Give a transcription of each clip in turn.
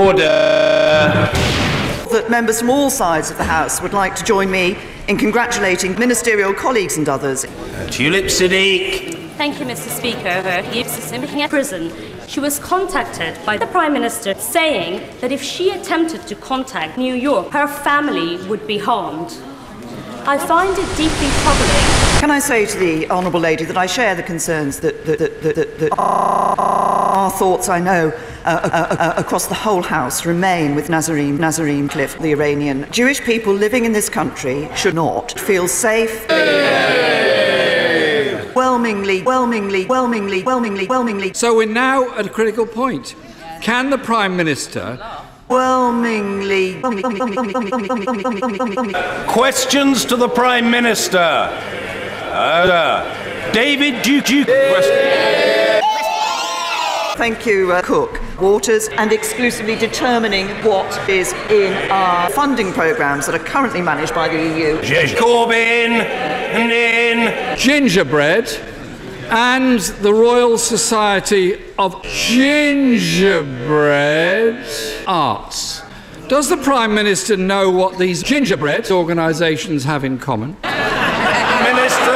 Order. That members from all sides of the House would like to join me in congratulating ministerial colleagues and others. Tulip Siddiq. Thank you, Mr. Speaker. Years in prison, she was contacted by the Prime Minister saying that if she attempted to contact New York, her family would be harmed. I find it deeply troubling. Can I say to the Honourable Lady that I share the concerns that our thoughts, I know, across the whole House remain with Nazarene Cliff, the Iranian. Jewish people living in this country should not feel safe. Whelmingly. So we're now at a critical point. Can the Prime Minister Questions to the Prime Minister. David Duke. Thank you, Cook. Waters, and exclusively determining what is in our funding programmes that are currently managed by the EU. Corbyn and in gingerbread and the Royal Society of Gingerbread Arts. Does the Prime Minister know what these gingerbread organisations have in common? Minister!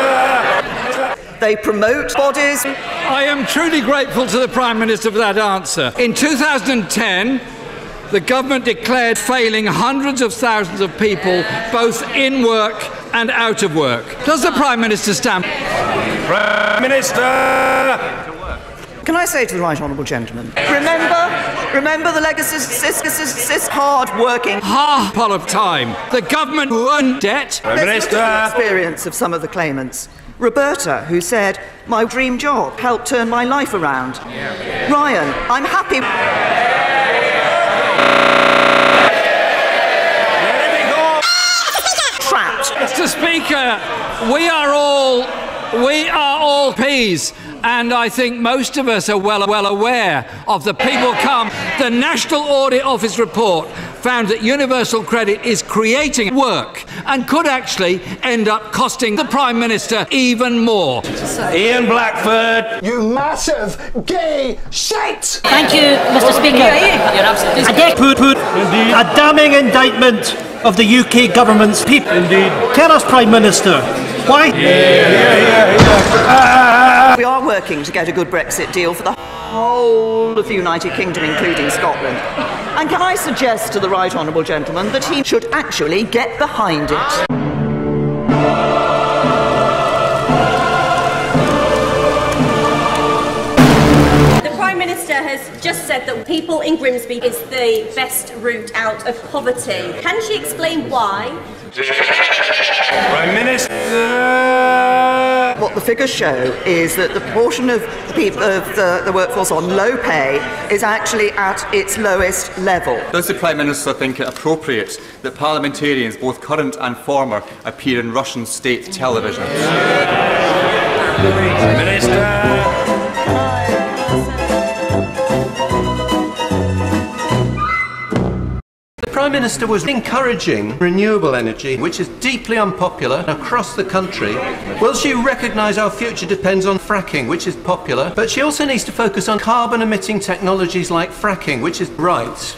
They promote bodies. I am truly grateful to the Prime Minister for that answer. In 2010, the government declared failing hundreds of thousands of people, both in work and out of work. Does the Prime Minister stand? Prime Minister! Can I say to the right honourable gentleman, remember the legacy, hard-working Half of time, the government won debt. Prime Minister! Experience of some of the claimants. Roberta, who said, my dream job helped turn my life around. Ryan, I'm happy. Trapped. Mr. Speaker, we are all peas, and I think most of us are well aware of the people come. The National Audit Office report found that universal credit is creating work and could actually end up costing the Prime Minister even more. Ian Blackford. You massive gay shite! Thank you, Mr. Speaker. A damning indictment of the UK government's people. Indeed. Tell us, Prime Minister, why? We are working to get a good Brexit deal for the whole of the United Kingdom, including Scotland. And can I suggest to the right honourable gentleman that he should actually get behind it? The Prime Minister has just said that people in Grimsby is the best route out of poverty. Can she explain why? Prime Minister! What the figures show is that the proportion of the people of the workforce on low pay is actually at its lowest level. Does the Prime Minister think it appropriate that parliamentarians, both current and former, appear in Russian state television? Prime Minister! The Prime Minister was encouraging renewable energy, which is deeply unpopular across the country. Will she recognise our future depends on fracking, which is popular, but she also needs to focus on carbon-emitting technologies like fracking, which is right.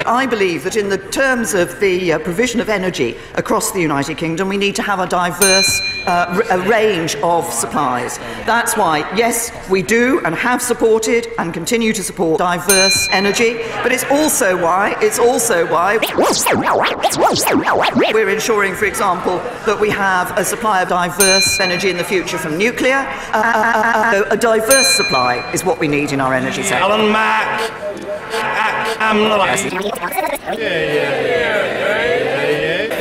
I believe that in the terms of the provision of energy across the United Kingdom, we need to have a diverse a range of supplies. That's why, yes, we do and have supported and continue to support diverse energy, but it's also why we're ensuring, for example, that we have a supply of diverse energy in the future from nuclear. A diverse supply is what we need in our energy sector. Alan Mack.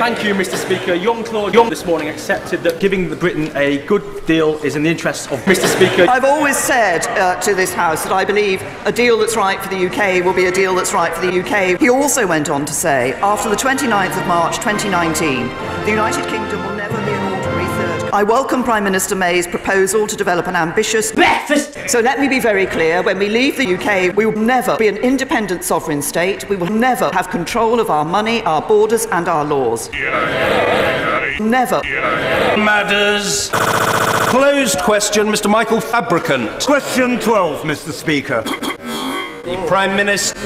Thank you, Mr. Speaker. Young Claude Young this morning accepted that giving Britain a good deal is in the interests of Mr. Speaker. I've always said to this House that I believe a deal that's right for the UK will be a deal that's right for the UK. He also went on to say, after the 29th of March 2019, the United Kingdom will never be an ordinary third. I welcome Prime Minister May's proposal to develop an ambitious breakfast. So let me be very clear, when we leave the UK, we will never be an independent sovereign state. We will never have control of our money, our borders and our laws. Never. Matters. Closed question, Mr. Michael Fabricant. Question 12, Mr. Speaker. The Prime Minister.